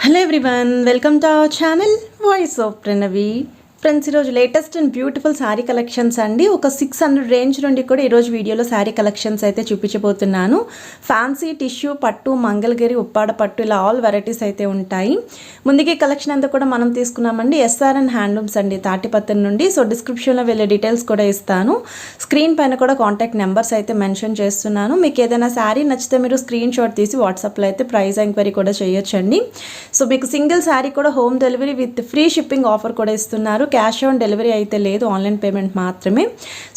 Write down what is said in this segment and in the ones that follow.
Hello everyone, welcome to our channel voice of Pranavi. Friends, ఈరోజు latest and beautiful sari collections అండి. ఒక 600 range నుండి కూడా ఈరోజు వీడియోలో శారీ కలెక్షన్స్ అయితే చూపించబోతున్నాను. ఫ్యాన్సీ టిష్యూ పట్టు, మంగళగిరి, ఉప్పాడ పట్టు, ఇలా ఆల్ వెరైటీస్ అయితే ఉంటాయి. ముందుకి కలెక్షన్ అంతా కూడా మనం తీసుకున్నామండి SRN హ్యాండ్లూమ్స్ అండి, తాటిపత్రి నుండి. సో డిస్క్రిప్షన్లో వెళ్ళే డీటెయిల్స్ కూడా ఇస్తాను. స్క్రీన్ పైన కూడా కాంటాక్ట్ నెంబర్స్ అయితే మెన్షన్ చేస్తున్నాను. మీకు ఏదైనా శారీ నచ్చితే మీరు స్క్రీన్ షాట్ తీసి వాట్సాప్లో అయితే ప్రైస్ ఎంక్వైరీ కూడా చేయొచ్చండి. సో మీకు సింగిల్ శారీ కూడా home delivery with free shipping offer కూడా ఇస్తున్నారు. క్యాష్ ఆన్ డెలివరీ అయితే లేదు, ఆన్లైన్ పేమెంట్ మాత్రమే.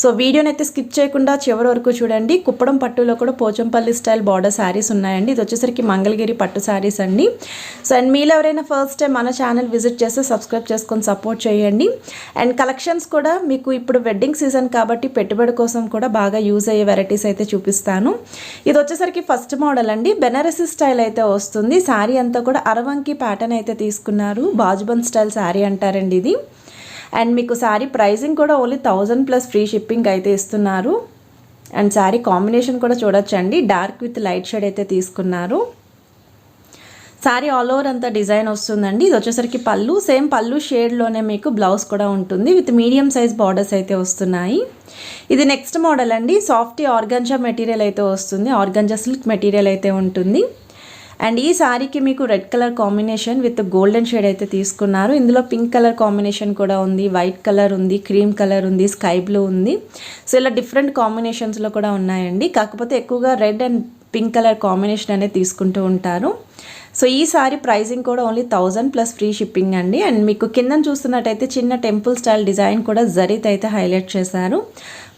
సో వీడియోని అయితే స్కిప్ చేయకుండా చివరి వరకు చూడండి. కుప్పడం పట్టులో కూడా పోచంపల్లి స్టైల్ బార్డర్ శారీస్ ఉన్నాయండి. ఇది వచ్చేసరికి మంగళగిరి పట్టు శారీస్ అండి. సో అండ్ మీలో ఎవరైనా ఫస్ట్ టైం మన ఛానల్ విజిట్ చేస్తే సబ్స్క్రైబ్ చేసుకొని సపోర్ట్ చేయండి. అండ్ కలెక్షన్స్ కూడా మీకు ఇప్పుడు వెడ్డింగ్ సీజన్ కాబట్టి పెట్టుబడి కోసం కూడా బాగా యూజ్ అయ్యే వెరైటీస్ అయితే చూపిస్తాను. ఇది వచ్చేసరికి ఫస్ట్ మోడల్ అండి, బెనారసీ స్టైల్ అయితే వస్తుంది. శారీ అంతా కూడా అరవంకి ప్యాటర్న్ అయితే తీసుకున్నారు. బాజ్బన్ స్టైల్ శారీ అంటారండి ఇది. అండ్ మీకు శారీ ప్రైసింగ్ కూడా ఓన్లీ 1000 ప్లస్ ఫ్రీ షిప్పింగ్ అయితే ఇస్తున్నారు. అండ్ శారీ కాంబినేషన్ కూడా చూడొచ్చండి, డార్క్ విత్ లైట్ షేడ్ అయితే తీసుకున్నారు. శారీ ఆల్ ఓవర్ అంతా డిజైన్ వస్తుందండి. ఇది వచ్చేసరికి పళ్ళు, సేమ్ పళ్ళు షేడ్లోనే మీకు బ్లౌజ్ కూడా ఉంటుంది విత్ మీడియం సైజ్ బార్డర్స్ అయితే వస్తున్నాయి. ఇది నెక్స్ట్ మోడల్ అండి, సాఫ్ట్ ఆర్గంజా మెటీరియల్ అయితే వస్తుంది, ఆర్గంజా సిల్క్ మెటీరియల్ అయితే ఉంటుంది. అండ్ ఈ శారీకి మీకు red colour combination with golden shade అయితే తీసుకున్నారు. ఇందులో పింక్ కలర్ కాంబినేషన్ కూడా ఉంది, వైట్ కలర్ ఉంది, క్రీమ్ కలర్ ఉంది, స్కై బ్లూ ఉంది. సో ఇలా డిఫరెంట్ కాంబినేషన్స్లో కూడా ఉన్నాయండి. కాకపోతే ఎక్కువగా red and pink colour combination అనేది తీసుకుంటూ ఉంటారు. సో ఈ సారీ ప్రైసింగ్ కూడా ఓన్లీ 1000 ప్లస్ ఫ్రీ షిప్పింగ్ అండి. అండ్ మీకు కింద చూస్తున్నట్టయితే చిన్న టెంపుల్ స్టైల్ డిజైన్ కూడా జరీతో అయితే హైలైట్ చేశారు.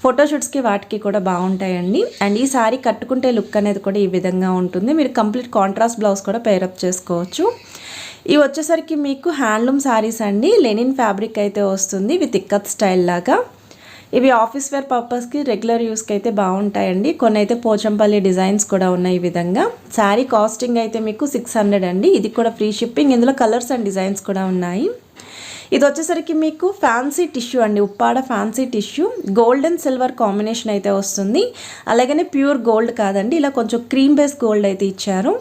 ఫోటోషూట్స్కి వాటికి కూడా బాగుంటాయండి. అండ్ ఈ సారీ కట్టుకుంటే లుక్ అనేది కూడా ఈ విధంగా ఉంటుంది. మీరు కంప్లీట్ కాంట్రాస్ట్ బ్లౌజ్ కూడా పేరప్ చేసుకోవచ్చు. ఇవి వచ్చేసరికి మీకు హ్యాండ్లూమ్ శారీస్ అండి, లెనిన్ ఫ్యాబ్రిక్ అయితే వస్తుంది విత్ ఇక్కత్ స్టైల్ లాగా. ఇవి ఆఫీస్ వేర్ పర్పస్కి, రెగ్యులర్ యూస్కి అయితే బాగుంటాయండి. కొన్ని అయితే పోచంపల్లి డిజైన్స్ కూడా ఉన్నాయి ఈ విధంగా. శారీ కాస్టింగ్ అయితే మీకు 600 అండి. ఇది కూడా ఫ్రీ షిప్పింగ్. ఇందులో కలర్స్ అండ్ డిజైన్స్ కూడా ఉన్నాయి. ఇది వచ్చేసరికి మీకు ఫ్యాన్సీ టిష్యూ అండి, Uppada fancy tissue, gold and silver combination అయితే వస్తుంది. అలాగనే ప్యూర్ గోల్డ్ కాదండి, ఇలా కొంచెం క్రీమ్ బేస్ గోల్డ్ అయితే ఇచ్చారు.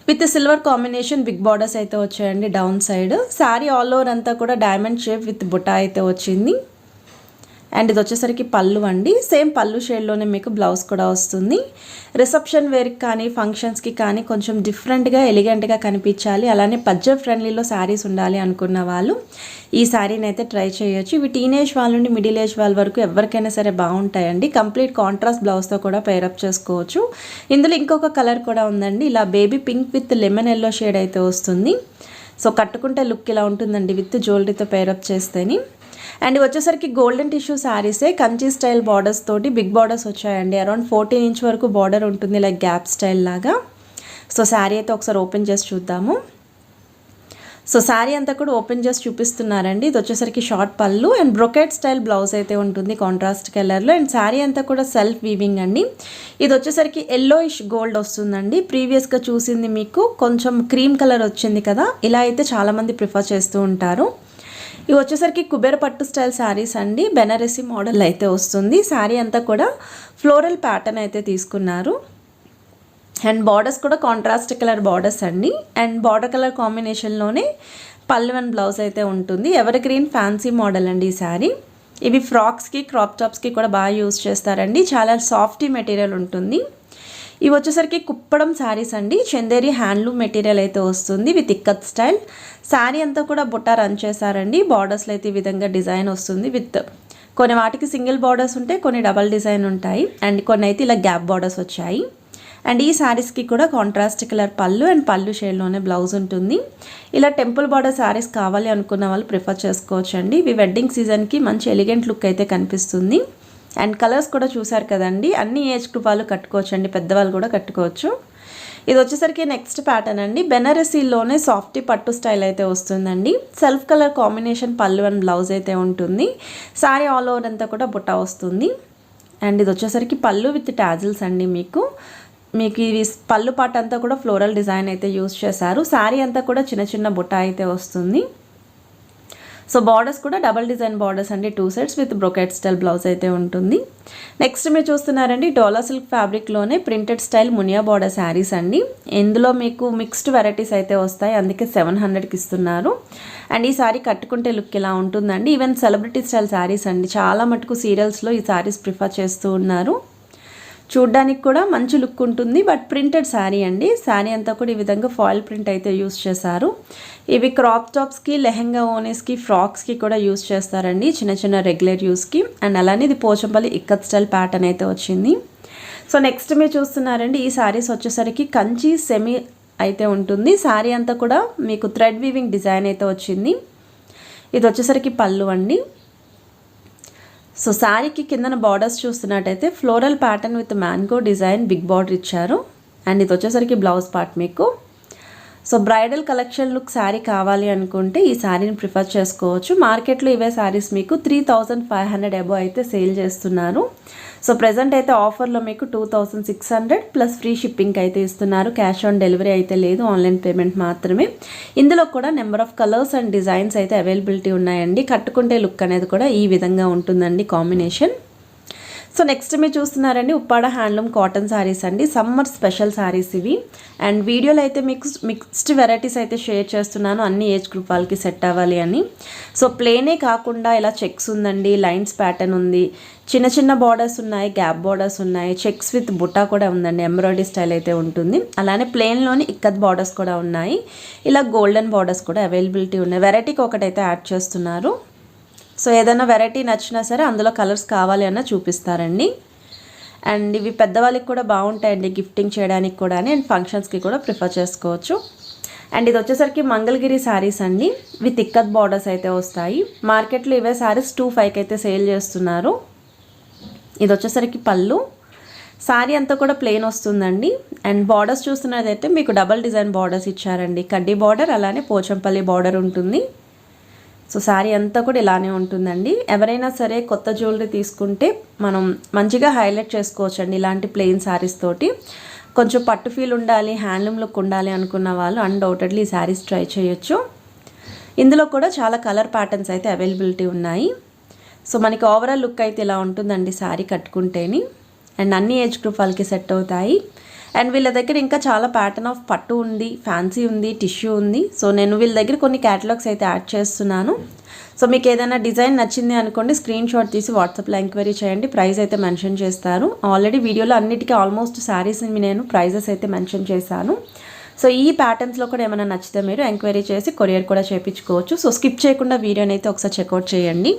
With silver combination big borders అయితే వచ్చాయండి down side. Sari all over అంతా కూడా డైమండ్ షేప్ విత్ బుటా అయితే వచ్చింది. అండ్ ఇది వచ్చేసరికి పళ్ళు అండి, సేమ్ పళ్ళు షేడ్లోనే మీకు బ్లౌజ్ కూడా వస్తుంది. రిసెప్షన్ వేర్కి కానీ ఫంక్షన్స్కి కానీ కొంచెం డిఫరెంట్గా ఎలిగెంట్గా కనిపించాలి, అలానే బడ్జెట్ ఫ్రెండ్లీలో శారీస్ ఉండాలి అనుకున్న వాళ్ళు ఈ శారీని అయితే ట్రై చేయొచ్చు. ఇవి టీనేజ్ వాళ్ళ నుండి మిడిల్ ఏజ్ వాళ్ళ వరకు ఎవరికైనా సరే బాగుంటాయండి. కంప్లీట్ కాంట్రాస్ట్ బ్లౌజ్తో కూడా పేరప్ చేసుకోవచ్చు. ఇందులో ఇంకొక కలర్ కూడా ఉందండి, ఇలా baby pink with lemon yellow shade అయితే వస్తుంది. సో కట్టుకుంటే లుక్ ఇలా ఉంటుందండి విత్ జ్యువెలరీతో పేరప్ చేస్తేని. అండ్ వచ్చేసరికి గోల్డెన్ టిష్యూ శారీసే కంచి స్టైల్ బార్డర్స్ తోటి బిగ్ బార్డర్స్ వచ్చాయండి. అరౌండ్ 14 ఇంచ్ వరకు బార్డర్ ఉంటుంది, లైక్ గ్యాప్ స్టైల్ లాగా. సో శారీ అయితే ఒకసారి ఓపెన్ చేసి చూద్దాము. సో శారీ అంతా కూడా ఓపెన్ చేసి చూపిస్తున్నారండి. ఇది వచ్చేసరికి షార్ట్ పళ్ళు అండ్ బ్రొకెట్ స్టైల్ బ్లౌజ్ అయితే ఉంటుంది కాంట్రాస్ట్ కలర్లో. అండ్ శారీ అంతా కూడా సెల్ఫ్ వీవింగ్ అండి. ఇది వచ్చేసరికి ఎల్లోయిష్ గోల్డ్ వస్తుందండి. ప్రీవియస్గా చూసింది మీకు కొంచెం క్రీమ్ కలర్ వచ్చింది కదా, ఇలా అయితే చాలామంది ప్రిఫర్ చేస్తూ ఉంటారు. ఇవి వచ్చేసరికి కుబేర పట్టు స్టైల్ శారీస్ అండి, బెనారసీ మోడల్ అయితే వస్తుంది. శారీ అంతా కూడా ఫ్లోరల్ ప్యాటర్న్ అయితే తీసుకున్నారు. అండ్ బార్డర్స్ కూడా కాంట్రాస్ట్ కలర్ బార్డర్స్ అండి. అండ్ బార్డర్ కలర్ కాంబినేషన్లోనే పళ్ళు అండ్ బ్లౌజ్ అయితే ఉంటుంది. ఎవర్ గ్రీన్ ఫ్యాన్సీ మోడల్ అండి ఈ శారీ. ఇవి ఫ్రాక్స్కి, క్రాప్ టాప్స్కి కూడా బాగా యూజ్ చేస్తారండి. చాలా సాఫ్టీ మెటీరియల్ ఉంటుంది. ఇవి వచ్చేసరికి కుప్పడం శారీస్ అండి, చందేరి హ్యాండ్లూమ్ మెటీరియల్ అయితే వస్తుంది విత్ ఇక్కత్ స్టైల్. శారీ అంతా కూడా బుట్ట రన్ చేశారండి. బార్డర్స్లో అయితే ఈ విధంగా డిజైన్ వస్తుంది విత్ కొన్ని వాటికి సింగిల్ బార్డర్స్ ఉంటాయి, కొన్ని డబల్ డిజైన్ ఉంటాయి, అండ్ కొన్ని అయితే ఇలా గ్యాప్ బార్డర్స్ వచ్చాయి. అండ్ ఈ శారీస్కి కూడా కాంట్రాస్ట్ కలర్ పళ్ళు అండ్ పళ్ళు షేడ్లోనే బ్లౌజ్ ఉంటుంది. ఇలా టెంపుల్ బార్డర్ శారీస్ కావాలి అనుకున్న వాళ్ళు ప్రిఫర్ చేసుకోవచ్చు అండి. ఇవి వెడ్డింగ్ సీజన్కి మంచి ఎలిగెంట్ లుక్ అయితే కనిపిస్తుంది. అండ్ కలర్స్ కూడా చూసారు కదండి, అన్ని ఏజ్ గ్రూప్ వాళ్ళు కట్టుకోవచ్చు అండి, పెద్దవాళ్ళు కూడా కట్టుకోవచ్చు. ఇది వచ్చేసరికి నెక్స్ట్ ప్యాటర్న్ అండి, బెనారసీలోనే సాఫ్టీ పట్టు స్టైల్ అయితే వస్తుందండి. సెల్ఫ్ కలర్ కాంబినేషన్ పళ్ళు అండ్ బ్లౌజ్ అయితే ఉంటుంది. శారీ ఆల్ ఓవర్ అంతా కూడా బుట్ట వస్తుంది. అండ్ ఇది వచ్చేసరికి పళ్ళు విత్ టాజిల్స్ అండి. మీకు ఇది పళ్ళు పాట అంతా కూడా ఫ్లోరల్ డిజైన్ అయితే యూజ్ చేశారు. శారీ అంతా కూడా చిన్న చిన్న బుట్ట అయితే వస్తుంది. సో బార్డర్స్ కూడా డబల్ డిజైన్ బార్డర్స్ అండి, 2 sets with brocade style blouse అయితే ఉంటుంది. నెక్స్ట్ మీరు చూస్తున్నారండి డోలా సిల్క్ ఫ్యాబ్రిక్లోనే printed style Muniya border saris అండి. ఇందులో మీకు మిక్స్డ్ వెరైటీస్ అయితే వస్తాయి, అందుకే 700కి ఇస్తున్నారు. అండ్ ఈ శారీ కట్టుకుంటే లుక్ ఇలా ఉంటుందండి. ఈవెన్ సెలబ్రిటీ స్టైల్ శారీస్ అండి, చాలా మటుకు సీరియల్స్లో ఈ శారీస్ ప్రిఫర్ చేస్తూ ఉన్నారు. చూడ్డానికి కూడా మంచి లుక్ ఉంటుంది, బట్ ప్రింటెడ్ శారీ అండి. శారీ అంతా కూడా ఈ విధంగా ఫాయిల్ ప్రింట్ అయితే యూస్ చేశారు. ఇవి క్రాప్ టాప్స్కి, లెహెంగా ఓనీస్కి, ఫ్రాక్స్కి కూడా యూస్ చేస్తారండి, చిన్న చిన్న రెగ్యులర్ యూస్కి. అండ్ అలానే ఇది పోచంపల్లి ఇక్కత్ స్టైల్ ప్యాటర్న్ అయితే వచ్చింది. సో నెక్స్ట్ మీరు చూస్తున్నారండి ఈ శారీస్ వచ్చేసరికి కంచి సెమీ అయితే ఉంటుంది. శారీ అంతా కూడా మీకు థ్రెడ్ వీవింగ్ డిజైన్ అయితే వచ్చింది. ఇది వచ్చేసరికి పళ్ళు అండి. సో శారీకి కిందన బార్డర్స్ చూస్తున్నట్టయితే floral pattern with mango design big border ఇచ్చారు. అండ్ ఇది వచ్చేసరికి బ్లౌజ్ పార్ట్ మీకు. So bridal collection look sari కావాలి అనుకుంటే ఈ శారీని ప్రిఫర్ చేసుకోవచ్చు. మార్కెట్లో ఇవే శారీస్ మీకు 3500 అబో అయితే సేల్ చేస్తున్నారు. సో ప్రెజెంట్ అయితే ఆఫర్లో మీకు 2600 ప్లస్ ఫ్రీ షిప్పింగ్ అయితే ఇస్తున్నారు. క్యాష్ ఆన్ డెలివరీ అయితే లేదు, ఆన్లైన్ పేమెంట్ మాత్రమే. ఇందులో కూడా number of colours and designs అయితే అవైలబిలిటీ ఉన్నాయండి. కట్టుకుంటే లుక్ అనేది కూడా ఈ విధంగా ఉంటుందండి కాంబినేషన్. సో నెక్స్ట్ మీరు చూస్తున్నారండి ఉప్పాడ హ్యాండ్లూమ్ కాటన్ శారీస్ అండి, సమ్మర్ స్పెషల్ శారీస్ ఇవి. అండ్ వీడియోలో అయితే మీకు మిక్స్డ్ వెరైటీస్ అయితే షేర్ చేస్తున్నాను, అన్ని ఏజ్ గ్రూప్ వాళ్ళకి సెట్ అవ్వాలి అని. సో ప్లేనే కాకుండా ఇలా చెక్స్ ఉందండి, లైన్స్ ప్యాటర్న్ ఉంది, చిన్న చిన్న బార్డర్స్ ఉన్నాయి, గ్యాప్ బార్డర్స్ ఉన్నాయి, చెక్స్ విత్ బుట్టా కూడా ఉందండి, ఎంబ్రాయిడరీ స్టైల్ అయితే ఉంటుంది. అలానే ప్లేన్లోని ఇక్కత్ బార్డర్స్ కూడా ఉన్నాయి, ఇలా గోల్డెన్ బార్డర్స్ కూడా అవైలబిలిటీ ఉన్నాయి. వెరైటీకి ఒకటైతే యాడ్ చేస్తున్నారు. సో ఏదైనా వెరైటీ నచ్చినా సరే అందులో కలర్స్ కావాలి అన్న చూపిస్తారండి. అండ్ ఇవి పెద్దవాళ్ళకి కూడా బాగుంటాయండి, గిఫ్టింగ్ చేయడానికి కూడా అండ్ ఫంక్షన్స్కి కూడా ప్రిఫర్ చేసుకోవచ్చు. అండ్ ఇది వచ్చేసరికి మంగళగిరి శారీస్ అండి, విత్ ఇక్కత్ బార్డర్స్ అయితే వస్తాయి. మార్కెట్లో ఇవే శారీస్ 2500కి అయితే సేల్ చేస్తున్నారు. ఇది వచ్చేసరికి పళ్ళు. శారీ అంతా కూడా ప్లెయిన్ వస్తుందండి. అండ్ బార్డర్స్ చూస్తున్నదైతే మీకు డబల్ డిజైన్ బార్డర్స్ ఇచ్చారండి, కడ్డీ బార్డర్ అలానే పోచంపల్లి బార్డర్ ఉంటుంది. సో శారీ అంతా కూడా ఇలానే ఉంటుందండి. ఎవరైనా సరే కొత్త జ్యువెలరీ తీసుకుంటే మనం మంచిగా హైలైట్ చేసుకోవచ్చు అండి ఇలాంటి ప్లెయిన్ శారీస్ తోటి. కొంచెం పట్టు ఫీల్ ఉండాలి, హ్యాండ్లూమ్ లుక్ ఉండాలి అనుకున్న వాళ్ళు అన్డౌటెడ్లీ ఈ శారీస్ ట్రై చేయొచ్చు. ఇందులో కూడా చాలా కలర్ ప్యాటర్న్స్ అయితే అవైలబిలిటీ ఉన్నాయి. సో మనకి ఓవరాల్ లుక్ అయితే ఇలా ఉంటుందండి శారీ కట్టుకుంటేని. అండ్ అన్ని ఏజ్ గ్రూప్ వాళ్ళకి సెట్ అవుతాయి. అండ్ వీళ్ళ దగ్గర ఇంకా చాలా ప్యాటర్న్ ఆఫ్ పట్టు ఉంది, ఫ్యాన్సీ ఉంది, టిష్యూ ఉంది. సో నేను వీళ్ళ దగ్గర కొన్ని క్యాటలాగ్స్ అయితే యాడ్ చేస్తున్నాను. సో మీకు ఏదైనా డిజైన్ నచ్చింది అనుకోండి, స్క్రీన్ షాట్ తీసి వాట్సాప్లో ఎంక్వైరీ చేయండి, ప్రైస్ అయితే మెన్షన్ చేస్తారు. ఆల్రెడీ వీడియోలో అన్నిటికీ ఆల్మోస్ట్ శారీస్ని నేను ప్రైజెస్ అయితే మెన్షన్ చేశాను. సో ఈ ప్యాటర్న్స్లో కూడా ఏమైనా నచ్చితే మీరు ఎంక్వైరీ చేసి కొరియర్ కూడా చేయించుకోవచ్చు. సో స్కిప్ చేయకుండా వీడియోని అయితే ఒకసారి చెక్అవుట్ చేయండి.